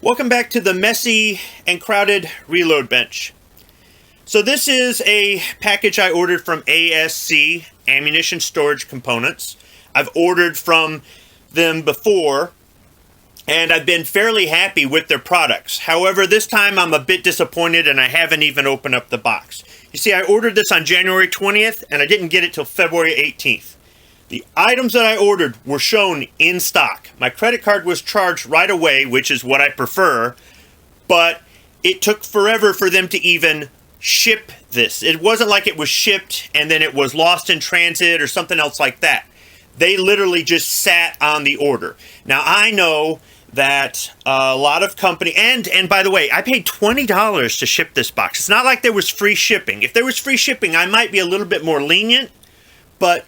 Welcome back to the messy and crowded reload bench. So this is a package I ordered from ASC, Ammunition Storage Components. I've ordered from them before, and I've been fairly happy with their products. However, this time I'm a bit disappointed and I haven't even opened up the box. You see, I ordered this on January 20th and I didn't get it till February 18th. The items that I ordered were shown in stock. My credit card was charged right away, which is what I prefer, but it took forever for them to even ship this. It wasn't like it was shipped and then it was lost in transit or something else like that. They literally just sat on the order. Now, I know that a lot of company, and by the way, I paid $20 to ship this box. It's not like there was free shipping. If there was free shipping, I might be a little bit more lenient, but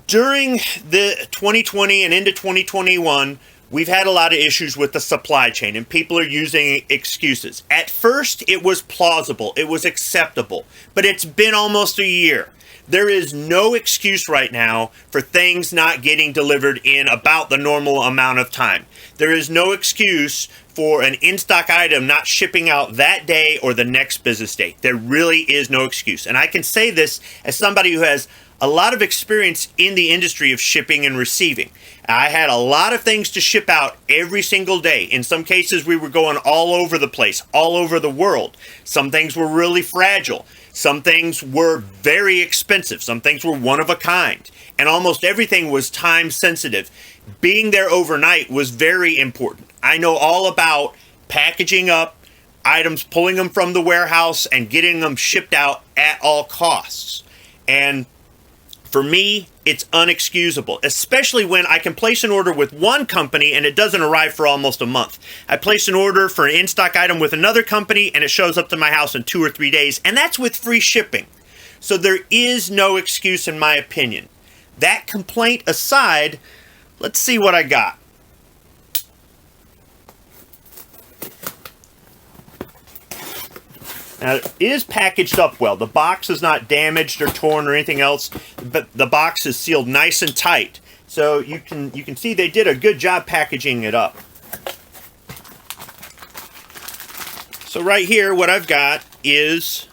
during the 2020 and into 2021, we've had a lot of issues with the supply chain, and people are using excuses. At first, it was plausible. It was acceptable. But it's been almost a year. There is no excuse right now for things not getting delivered in about the normal amount of time. There is no excuse for an in-stock item not shipping out that day or the next business day. There really is no excuse. And I can say this as somebody who has a lot of experience in the industry of shipping and receiving. I had a lot of things to ship out every single day. In some cases, we were going all over the place, all over the world. Some things were really fragile. Some things were very expensive. Some things were one of a kind. And almost everything was time sensitive. Being there overnight was very important. I know all about packaging up items, pulling them from the warehouse, and getting them shipped out at all costs. And for me, it's unexcusable, especially when I can place an order with one company and it doesn't arrive for almost a month. I place an order for an in-stock item with another company and it shows up to my house in 2 or 3 days, and that's with free shipping. So there is no excuse in my opinion. That complaint aside, let's see what I got. Now, it is packaged up well. The box is not damaged or torn or anything else, but the box is sealed nice and tight. So you can see they did a good job packaging it up. So right here, what I've got is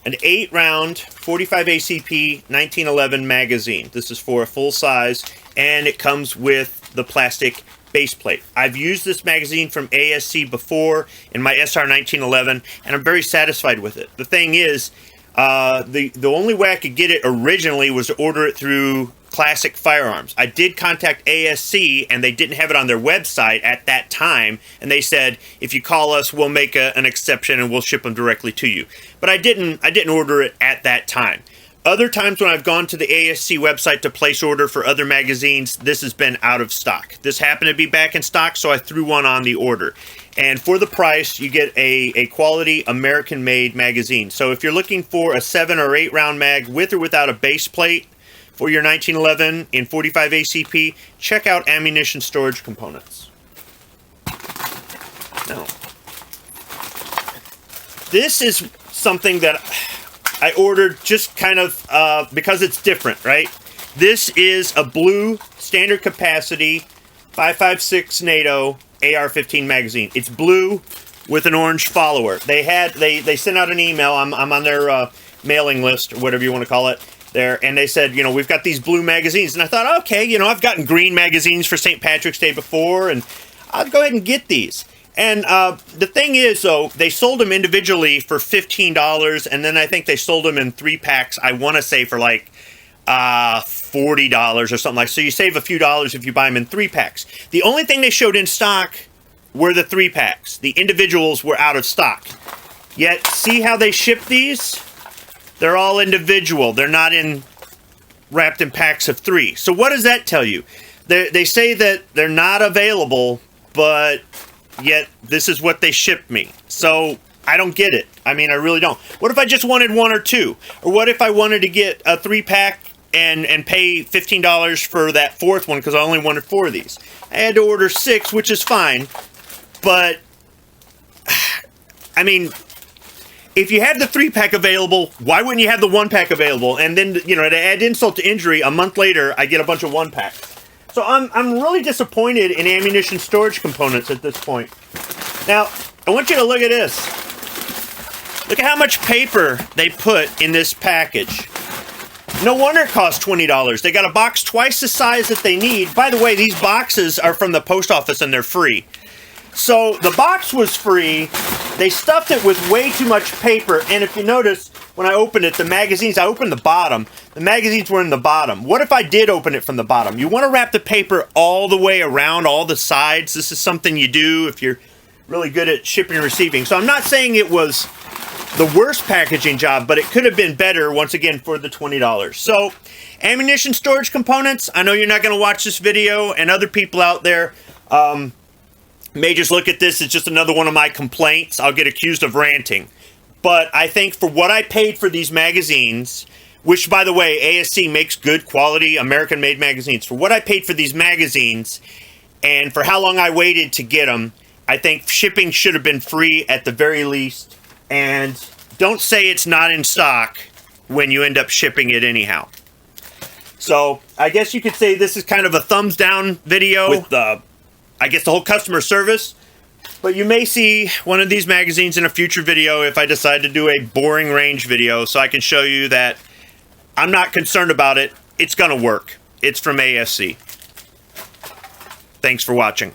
an 8-round 45 ACP 1911 magazine. This is for a full size, and it comes with the plastic base plate. I've used this magazine from ASC before in my SR 1911, and I'm very satisfied with it. The thing is, the only way I could get it originally was to order it through Classic Firearms. I did contact ASC, and they didn't have it on their website at that time, and they said, if you call us, we'll make an exception and we'll ship them directly to you. But I didn't order it at that time. Other times when I've gone to the ASC website to place order for other magazines, this has been out of stock. This happened to be back in stock, so I threw one on the order. And for the price, you get a quality American-made magazine. So if you're looking for a 7 or 8 round mag with or without a base plate for your 1911 in 45 ACP, check out Ammunition Storage Components. Now, this is something that I ordered just kind of because it's different, right? This is a blue standard capacity 5.56 NATO AR-15 magazine. It's blue with an orange follower. They sent out an email. I'm on their mailing list or whatever you want to call it there, and they said, we've got these blue magazines. And I thought, okay, I've gotten green magazines for St. Patrick's Day before, and I'll go ahead and get these. And the thing is, though, they sold them individually for $15, and then I think they sold them in 3-packs, I want to say for like $40 or something like that. So you save a few dollars if you buy them in 3-packs. The only thing they showed in stock were the 3-packs. The individuals were out of stock. Yet, see how they ship these? They're all individual. They're not wrapped in packs of 3. So what does that tell you? They say that they're not available, but yet this is what they shipped me. So I don't get it. I mean, I really don't. What if I just wanted 1 or 2? Or what if I wanted to get a 3-pack and pay $15 for that 4th one because I only wanted 4 of these? I had to order 6, which is fine. But, I mean, if you have the 3-pack available, why wouldn't you have the 1-pack available? And then, to add insult to injury, a month later, I get a bunch of 1-packs. So I'm really disappointed in ammunition storage components at this point. Now, I want you to look at this. Look at how much paper they put in this package. No wonder it costs $20. They got a box twice the size that they need. By the way, these boxes are from the post office and they're free. So the box was free. They stuffed it with way too much paper. And if you notice, when I opened it, the magazines, I opened the bottom. The magazines were in the bottom. What if I did open it from the bottom? You want to wrap the paper all the way around all the sides. This is something you do if you're really good at shipping and receiving. So I'm not saying it was the worst packaging job, but it could have been better, once again, for the $20. So, ammunition storage components, I know you're not going to watch this video, and other people out there may just look at this as just another one of my complaints. I'll get accused of ranting. But I think for what I paid for these magazines, which, by the way, ASC makes good quality American-made magazines. For what I paid for these magazines, and for how long I waited to get them, I think shipping should have been free at the very least. And don't say it's not in stock when you end up shipping it anyhow. So I guess you could say this is kind of a thumbs down video with I guess the whole customer service. But you may see one of these magazines in a future video if I decide to do a boring range video, so I can show you that I'm not concerned about it. It's going to work. It's from ASC. Thanks for watching.